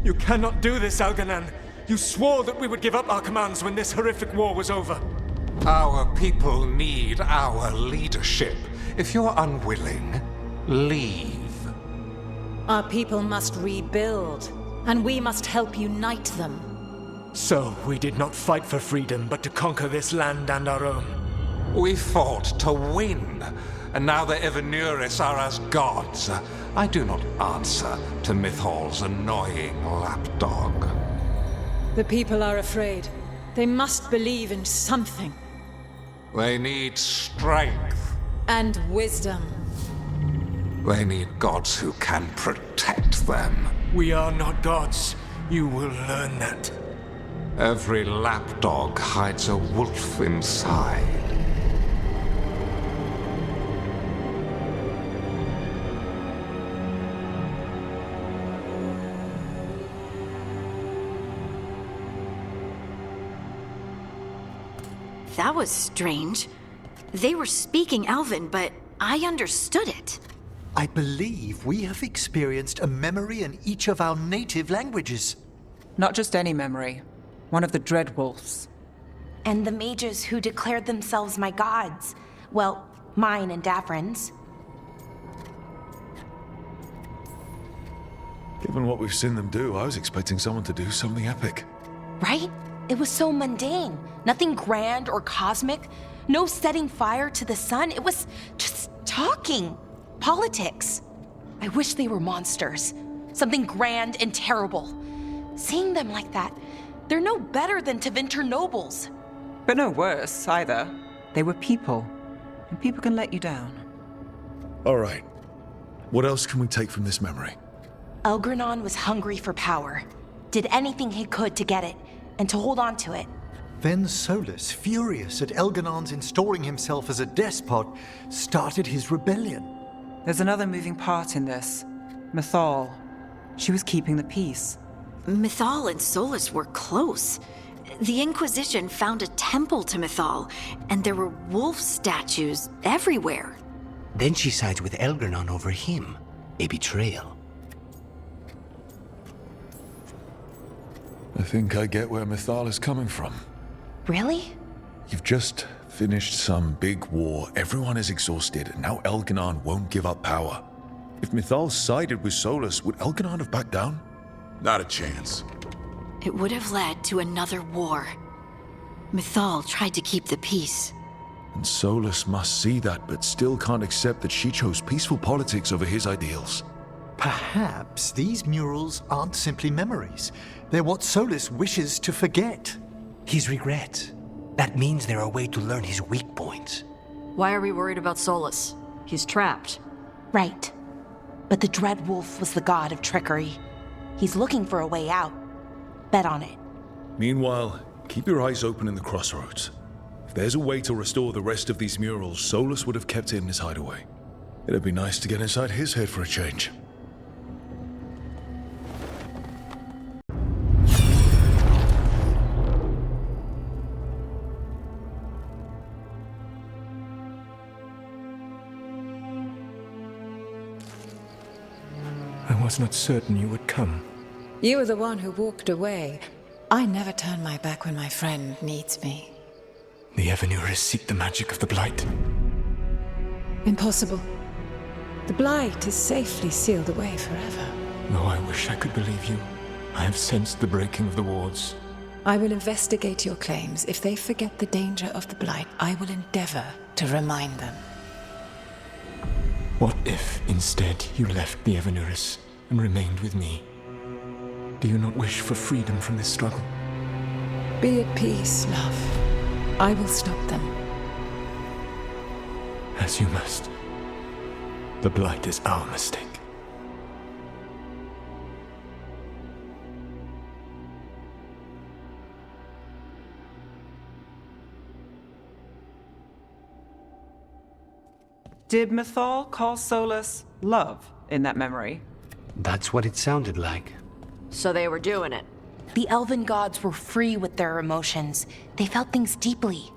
You cannot do this, Algernon. You swore that we would give up our commands when this horrific war was over. Our people need our leadership. If you're unwilling, leave. Our people must rebuild, and we must help unite them. So, we did not fight for freedom, but to conquer this land and our own. We fought to win, and now the Evenuris are as gods. I do not answer to Mythal's annoying lapdog. The people are afraid. They must believe in something. They need strength. And wisdom. They need gods who can protect them. We are not gods. You will learn that. Every lapdog hides a wolf inside. That was strange. They were speaking Elven, but I understood it. I believe we have experienced a memory in each of our native languages. Not just any memory. One of the Dread Wolves. And the mages who declared themselves my gods. Well, mine and Davrin's. Given what we've seen them do, I was expecting someone to do something epic. Right? It was so mundane. Nothing grand or cosmic. No setting fire to the sun. It was just talking. Politics. I wish they were monsters. Something grand and terrible. Seeing them like that, they're no better than Tevinter nobles. But no worse, either. They were people. And people can let you down. All right. What else can we take from this memory? Elgranon was hungry for power. Did anything he could to get it, and to hold on to it. Then Solas, furious at Elganon's installing himself as a despot, started his rebellion. There's another moving part in this. Mythal. She was keeping the peace. Mythal and Solas were close. The Inquisition found a temple to Mythal, and there were wolf statues everywhere. Then she sides with Elgranon over him. A betrayal. I think I get where Mythal is coming from. Really? You've just finished some big war, everyone is exhausted, and now Elganon won't give up power. If Mythal sided with Solas, would Elganon have backed down? Not a chance. It would have led to another war. Mythal tried to keep the peace. And Solas must see that, but still can't accept that she chose peaceful politics over his ideals. Perhaps these murals aren't simply memories. They're what Solas wishes to forget. His regrets. That means they're a way to learn his weak points. Why are we worried about Solas? He's trapped. Right. But the Dread Wolf was the god of trickery. He's looking for a way out. Bet on it. Meanwhile, keep your eyes open in the crossroads. If there's a way to restore the rest of these murals, Solas would have kept it in his hideaway. It'd be nice to get inside his head for a change. I was not certain you would come. You were the one who walked away. I never turn my back when my friend needs me. The Evenuris seek the magic of the Blight. Impossible. The Blight is safely sealed away forever. Though I wish I could believe you. I have sensed the breaking of the wards. I will investigate your claims. If they forget the danger of the Blight, I will endeavor to remind them. What if, instead, you left the Evenuris and remained with me? Do you not wish for freedom from this struggle? Be at peace, love. I will stop them. As you must. The Blight is our mistake. Did Mythal call Solas love in that memory? That's what it sounded like. So they were doing it. The elven gods were free with their emotions. They felt things deeply.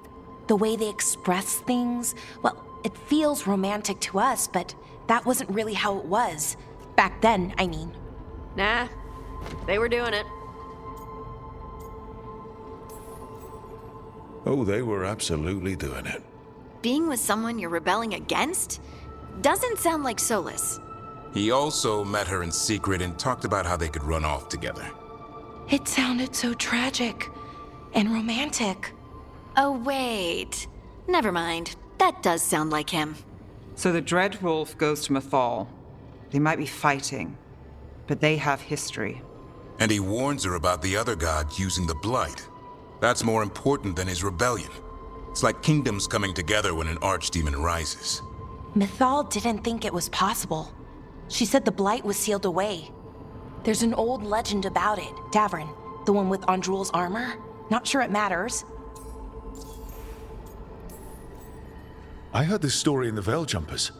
The way they express things, well, it feels romantic to us, but that wasn't really how it was. Back then, I mean. Nah, They were doing it. Oh, they were absolutely doing it. Being with someone you're rebelling against? Doesn't sound like Solas. He also met her in secret and talked about how they could run off together. It sounded so tragic and romantic. Oh, wait. Never mind. That does sound like him. So the Dread Wolf goes to Mythal. They might be fighting, but they have history. And he warns her about the other god using the Blight. That's more important than his rebellion. It's like kingdoms coming together when an archdemon rises. Mythal didn't think it was possible. She said the Blight was sealed away. There's an old legend about it. Davrin, the one with Andrul's armor. Not sure it matters. I heard this story in the Veil Jumpers,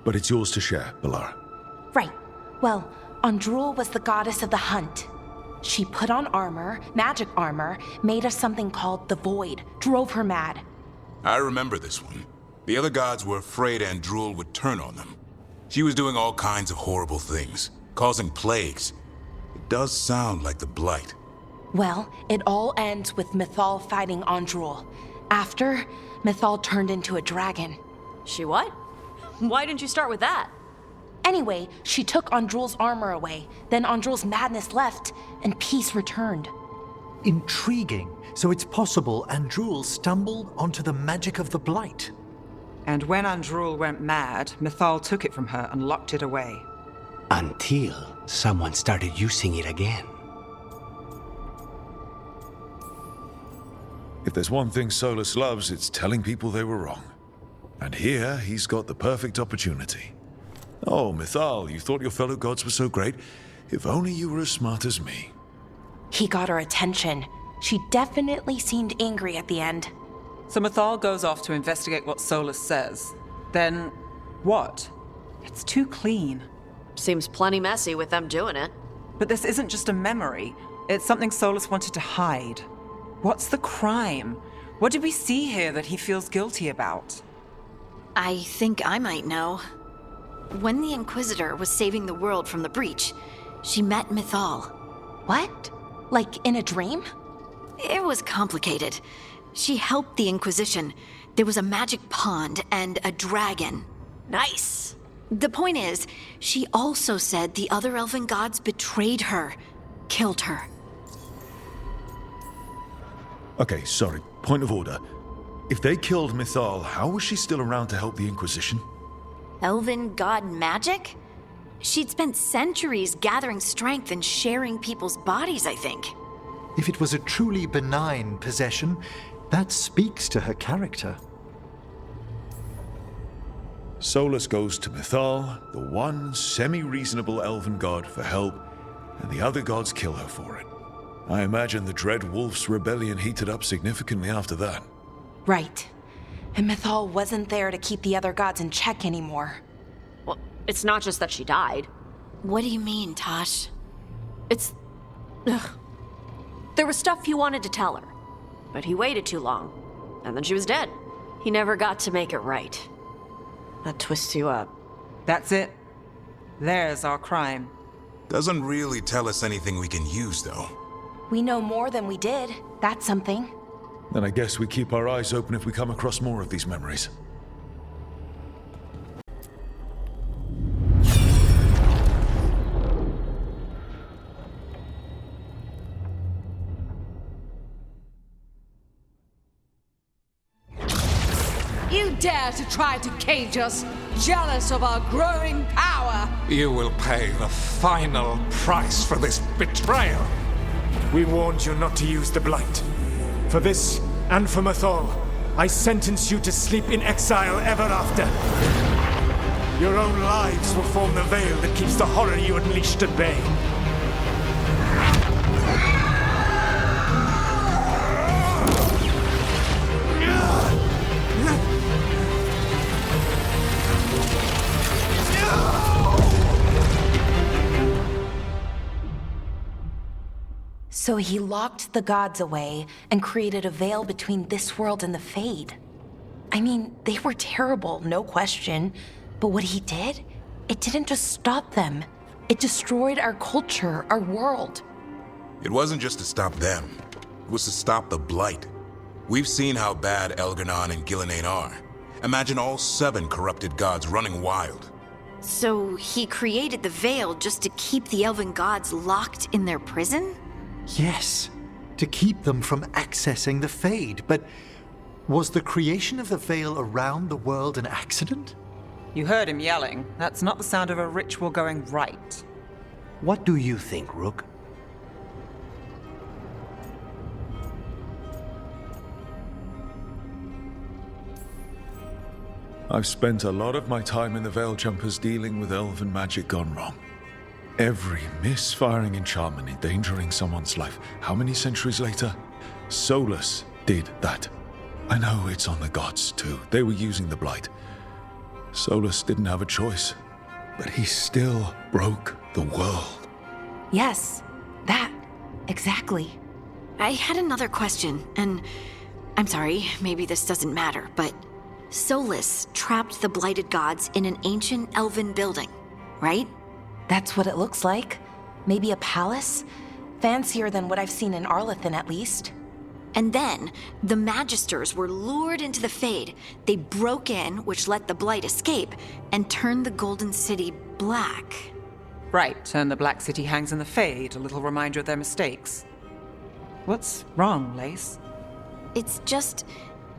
but it's yours to share, Balara. Right. Well, Andrul was the goddess of the hunt. She put on armor, magic armor, made of something called the Void, drove her mad. I remember this one. The other gods were afraid Andrul would turn on them. She was doing all kinds of horrible things, causing plagues. It does sound like the Blight. Well, it all ends with Mythal fighting Andrul. After, Mythal turned into a dragon. She what? Why didn't you start with that? Anyway, she took Andrul's armor away. Then Andrul's madness left, and peace returned. Intriguing. So it's possible Andrul stumbled onto the magic of the Blight. And when Andrul went mad, Mythal took it from her and locked it away. Until someone started using it again. If there's one thing Solas loves, it's telling people they were wrong. And here, he's got the perfect opportunity. Oh, Mythal, you thought your fellow gods were so great. If only you were as smart as me. He got her attention. She definitely seemed angry at the end. So Mythal goes off to investigate what Solas says. Then, what? It's too clean. Seems plenty messy with them doing it. But this isn't just a memory. It's something Solas wanted to hide. What's the crime? What did we see here that he feels guilty about? I think I might know. When the Inquisitor was saving the world from the breach, she met Mythal. What? Like in a dream? It was complicated. She helped the Inquisition. There was a magic pond and a dragon. Nice. The point is, she also said the other elven gods betrayed her, killed her. Okay, sorry. Point of order. If they killed Mythal, how was she still around to help the Inquisition? Elven god magic? She'd spent centuries gathering strength and sharing people's bodies, I think. If it was a truly benign possession, that speaks to her character. Solas goes to Mythal, the one semi-reasonable elven god, for help, and the other gods kill her for it. I imagine the Dread Wolf's rebellion heated up significantly after that. Right. And Mythal wasn't there to keep the other gods in check anymore. Well, it's not just that she died. What do you mean, Tosh? It's... Ugh. There was stuff he wanted to tell her, but he waited too long, and then she was dead. He never got to make it right. That twists you up. That's it. There's our crime. Doesn't really tell us anything we can use, though. We know more than we did. That's something. Then I guess we keep our eyes open if we come across more of these memories. You dare to try to cage us, jealous of our growing power! You will pay the final price for this betrayal. We warned you not to use the Blight. For this, and for Mythal, I sentence you to sleep in exile ever after. Your own lives will form the veil that keeps the horror you unleashed at bay. So he locked the gods away and created a veil between this world and the Fade. I mean, they were terrible, no question. But what he did, it didn't just stop them. It destroyed our culture, our world. It wasn't just to stop them. It was to stop the Blight. We've seen how bad Elganon and Gillenane are. Imagine all 7 corrupted gods running wild. So he created the Veil just to keep the elven gods locked in their prison? Yes, to keep them from accessing the Fade. But was the creation of the Veil around the world an accident? You heard him yelling. That's not the sound of a ritual going right. What do you think, Rook? I've spent a lot of my time in the Veil Jumpers dealing with elven magic gone wrong. Every misfiring enchantment endangering someone's life. How many centuries later? Solas did that. I know it's on the gods too. They were using the Blight. Solas didn't have a choice, but he still broke the world. Yes, that. Exactly. I had another question, and I'm sorry, maybe this doesn't matter, but Solas trapped the blighted gods in an ancient elven building, right? That's what it looks like. Maybe a palace? Fancier than what I've seen in Arlethan, at least. And then, the Magisters were lured into the Fade. They broke in, which let the Blight escape, and turned the Golden City black. Right, and the Black City hangs in the Fade, a little reminder of their mistakes. What's wrong, Lace? It's just...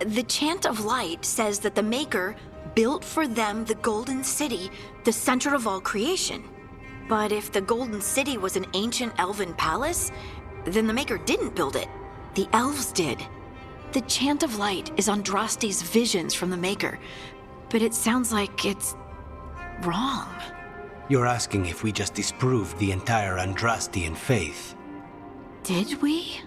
the Chant of Light says that the Maker built for them the Golden City, the center of all creation. But if the Golden City was an ancient elven palace, then the Maker didn't build it. The elves did. The Chant of Light is Andraste's visions from the Maker, but it sounds like it's wrong. You're asking if we just disproved the entire Andrastian faith. Did we?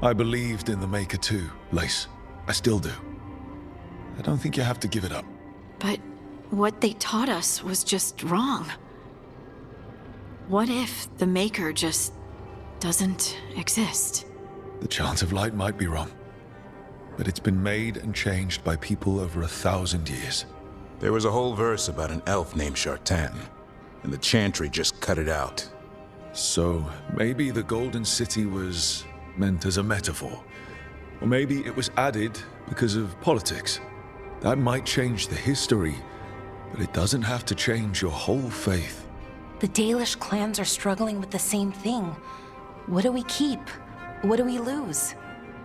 I believed in the Maker too, Lace. I still do. I don't think you have to give it up. But what they taught us was just wrong. What if the Maker just doesn't exist? The Chant of Light might be wrong, but it's been made and changed by people over 1,000 years. There was a whole verse about an elf named Shartan, and the Chantry just cut it out. So maybe the Golden City was meant as a metaphor. Or maybe it was added because of politics. That might change the history, but it doesn't have to change your whole faith. The Dalish clans are struggling with the same thing. What do we keep? What do we lose?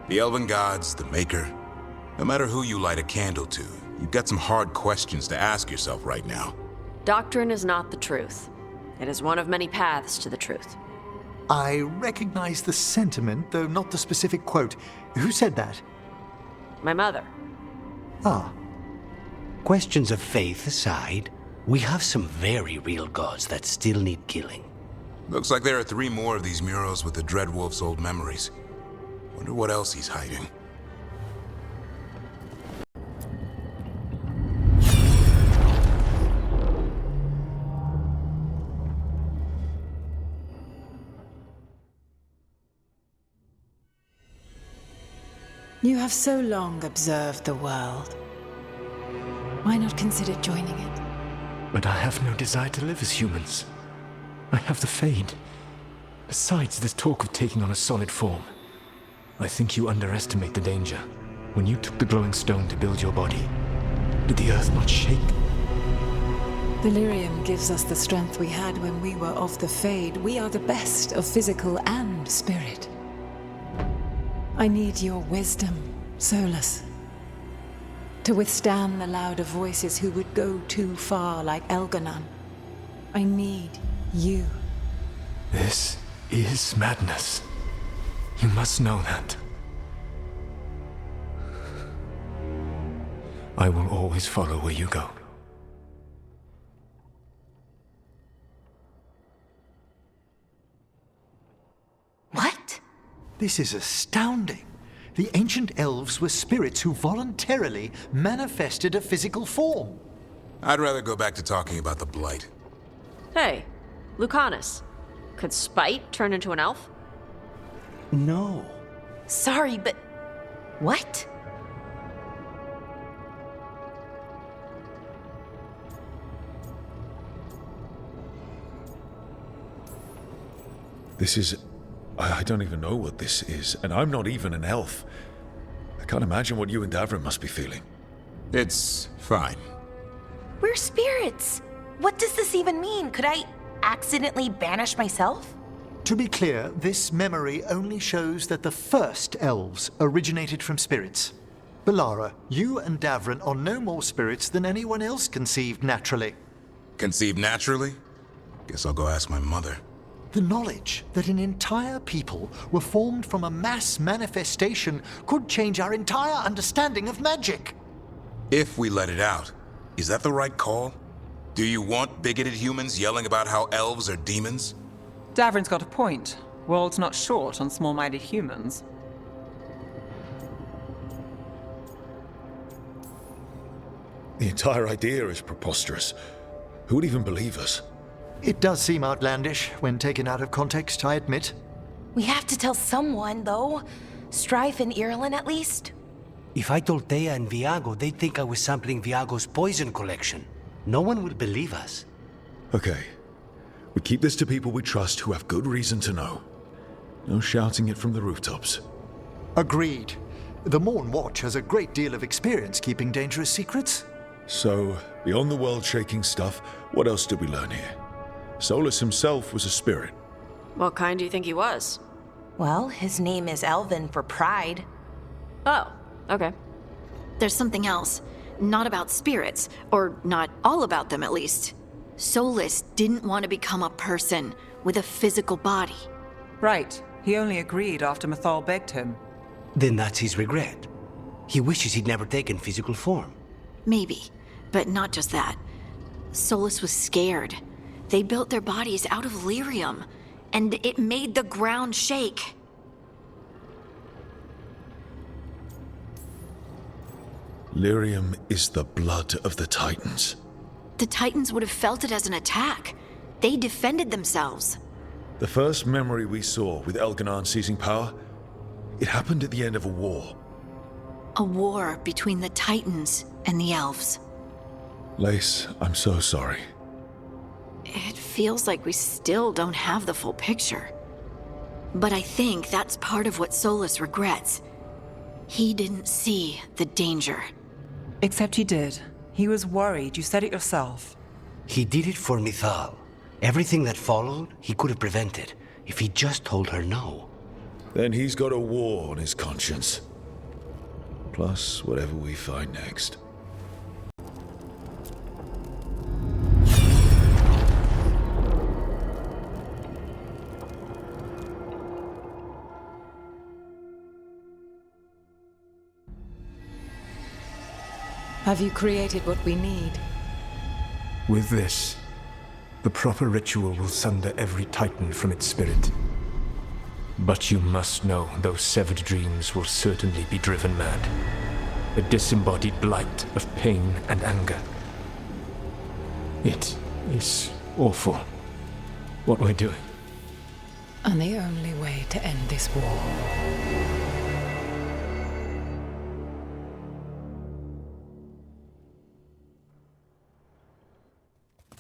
The elven gods, the Maker. No matter who you light a candle to, you've got some hard questions to ask yourself right now. Doctrine is not the truth. It is one of many paths to the truth. I recognize the sentiment, though not the specific quote. Who said that? My mother. Ah. Questions of faith aside, we have some very real gods that still need killing. Looks like there are 3 more of these murals with the Dreadwolf's old memories. Wonder what else he's hiding. You have so long observed the world. Why not consider joining it? But I have no desire to live as humans. I have the Fade. Besides, this talk of taking on a solid form. I think you underestimate the danger. When you took the glowing stone to build your body, did the earth not shake? Delirium gives us the strength we had when we were of the Fade. We are the best of physical and spirit. I need your wisdom, Solas, to withstand the louder voices who would go too far like Elganon. I need you. This is madness. You must know that. I will always follow where you go. What? This is astounding. The ancient elves were spirits who voluntarily manifested a physical form. I'd rather go back to talking about the Blight. Hey, Lucanus. Could Spite turn into an elf? No. Sorry, but... what? This is... I don't even know what this is, and I'm not even an elf. I can't imagine what you and Davrin must be feeling. It's fine. We're spirits. What does this even mean? Could I accidentally banish myself? To be clear, this memory only shows that the first elves originated from spirits. Balara, you and Davrin are no more spirits than anyone else conceived naturally. Conceived naturally? Guess I'll go ask my mother. The knowledge that an entire people were formed from a mass manifestation could change our entire understanding of magic. If we let it out, is that the right call? Do you want bigoted humans yelling about how elves are demons? Davrin's got a point. World's not short on small-minded humans. The entire idea is preposterous. Who would even believe us? It does seem outlandish when taken out of context, I admit. We have to tell someone, though. Strife and Ireland, at least. If I told Thea and Viago, they'd think I was sampling Viago's poison collection. No one will believe us. Okay. We keep this to people we trust who have good reason to know. No shouting it from the rooftops. Agreed. The Morn Watch has a great deal of experience keeping dangerous secrets. So, beyond the world-shaking stuff, what else did we learn here? Solas himself was a spirit. What kind do you think he was? Well, his name is Elven for pride. Oh, okay. There's something else. Not about spirits, or not all about them at least. Solas didn't want to become a person with a physical body. Right. He only agreed after Mythal begged him. Then that's his regret. He wishes he'd never taken physical form. Maybe, but not just that. Solas was scared. They built their bodies out of lyrium, and it made the ground shake. Lyrium is the blood of the Titans. The Titans would have felt it as an attack. They defended themselves. The first memory we saw with Elganon seizing power, it happened at the end of a war. A war between the Titans and the elves. Lace, I'm so sorry. It feels like we still don't have the full picture. But I think that's part of what Solas regrets. He didn't see the danger. Except he did. He was worried. You said it yourself. He did it for Mythal. Everything that followed, he could have prevented, if he just told her no. Then he's got a war on his conscience. Plus, whatever we find next. Have you created what we need? With this, the proper ritual will sunder every Titan from its spirit. But you must know those severed dreams will certainly be driven mad. A disembodied blight of pain and anger. It is awful what we're doing. And the only way to end this war.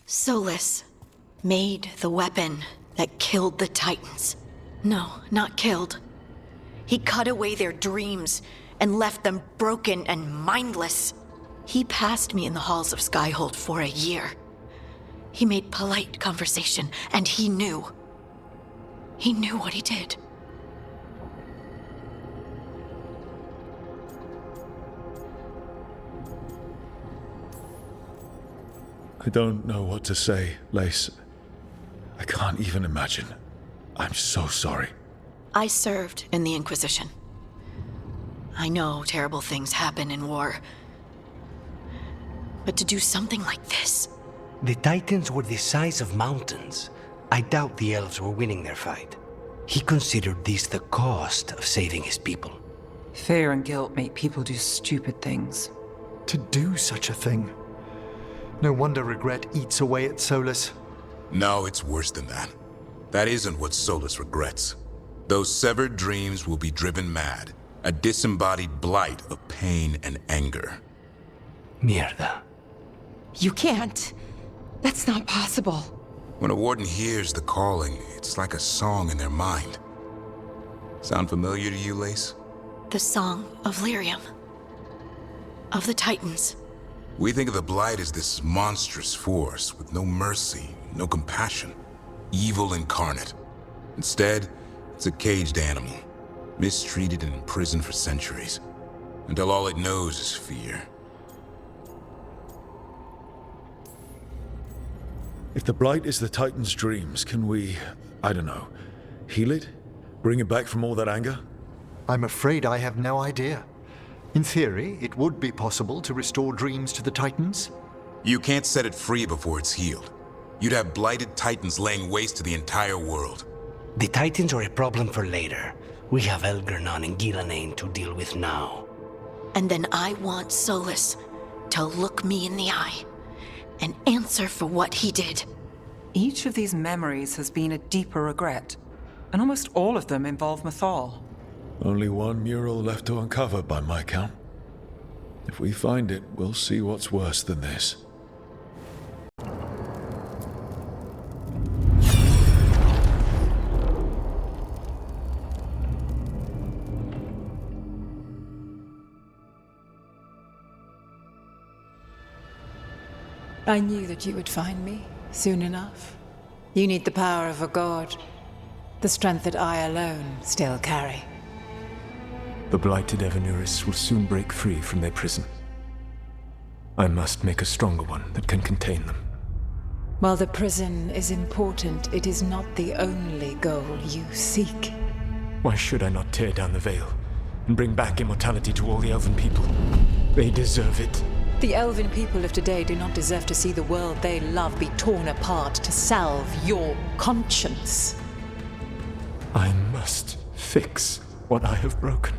Solas made the weapon that killed the Titans. No, not killed. He cut away their dreams and left them broken and mindless. He passed me in the halls of Skyhold for a year. He made polite conversation, and he knew. He knew what he did. I don't know what to say, Lace. I can't even imagine. I'm so sorry. I served in the Inquisition. I know terrible things happen in war. But to do something like this... The Titans were the size of mountains. I doubt the elves were winning their fight. He considered this the cost of saving his people. Fear and guilt make people do stupid things. To do such a thing. No wonder regret eats away at Solas. No, it's worse than that. That isn't what Solas regrets. Those severed dreams will be driven mad. A disembodied blight of pain and anger. Mierda. You can't. That's not possible. When a warden hears the calling, it's like a song in their mind. Sound familiar to you, Lace? The Song of Lyrium. Of the Titans. We think of the Blight as this monstrous force with no mercy, no compassion. Evil incarnate. Instead, it's a caged animal, mistreated and imprisoned for centuries, until all it knows is fear. If the Blight is the Titan's dreams, can we, I don't know, heal it? Bring it back from all that anger? I'm afraid I have no idea. In theory, it would be possible to restore dreams to the Titans. You can't set it free before it's healed. You'd have blighted Titans laying waste to the entire world. The Titans are a problem for later. We have Elgernon and Gillanane to deal with now. And then I want Solas to look me in the eye and answer for what he did. Each of these memories has been a deeper regret, and almost all of them involve Mythal. Only one mural left to uncover by my count. If we find it, we'll see what's worse than this. I knew that you would find me soon enough. You need the power of a god, the strength that I alone still carry. The blighted Evanuris will soon break free from their prison. I must make a stronger one that can contain them. While the prison is important, it is not the only goal you seek. Why should I not tear down the veil and bring back immortality to all the elven people? They deserve it. The elven people of today do not deserve to see the world they love be torn apart to salve your conscience. I must fix what I have broken.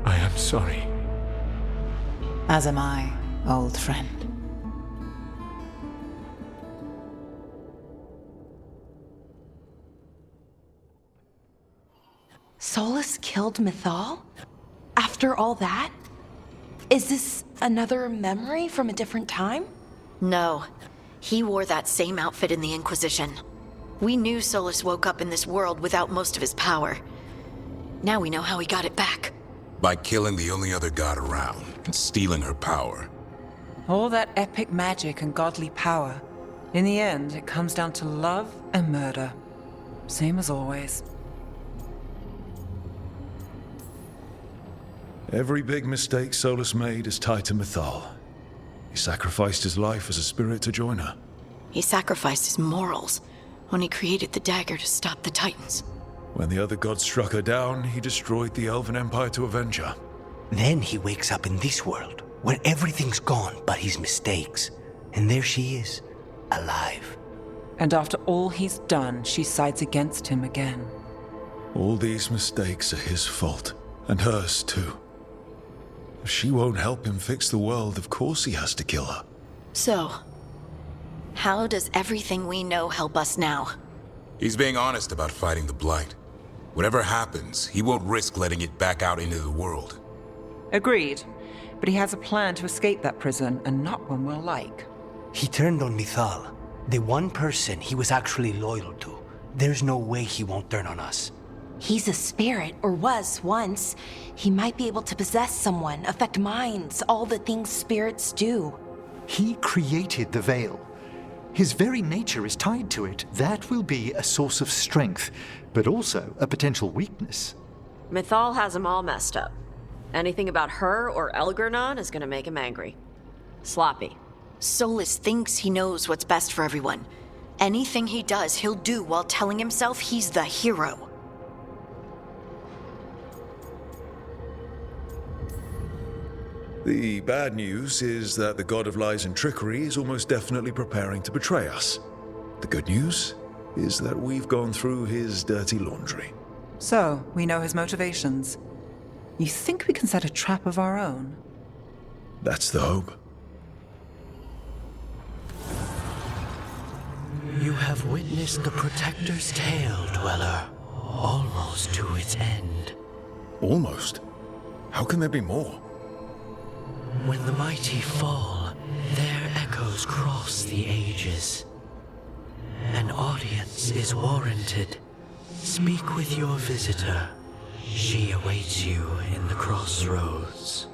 I am sorry. As am I, old friend. Solas killed Mythal? After all that? Is this another memory from a different time? No. He wore that same outfit in the Inquisition. We knew Solas woke up in this world without most of his power. Now we know how he got it back. By killing the only other god around and stealing her power. All that epic magic and godly power. In the end, it comes down to love and murder. Same as always. Every big mistake Solas made is tied to Mythal. He sacrificed his life as a spirit to join her. He sacrificed his morals when he created the dagger to stop the Titans. When the other gods struck her down, he destroyed the Elven Empire to avenge her. Then he wakes up in this world, where everything's gone but his mistakes. And there she is, alive. And after all he's done, she sides against him again. All these mistakes are his fault, and hers too. If she won't help him fix the world, of course he has to kill her. So, how does everything we know help us now? He's being honest about fighting the Blight. Whatever happens, he won't risk letting it back out into the world. Agreed. But he has a plan to escape that prison, and not one we'll like. He turned on Mythal, the one person he was actually loyal to. There's no way he won't turn on us. He's a spirit, or was once. He might be able to possess someone, affect minds, all the things spirits do. He created the veil. His very nature is tied to it. That will be a source of strength, but also a potential weakness. Mythal has him all messed up. Anything about her or Elgernon is gonna make him angry. Sloppy. Solas thinks he knows what's best for everyone. Anything he does, he'll do while telling himself he's the hero. The bad news is that the god of lies and trickery is almost definitely preparing to betray us. The good news is that we've gone through his dirty laundry. So, we know his motivations. You think we can set a trap of our own? That's the hope. You have witnessed the Protector's tale, Dweller, almost to its end. Almost? How can there be more? When the mighty fall, their echoes cross the ages. This is warranted. Speak with your visitor. She awaits you in the crossroads.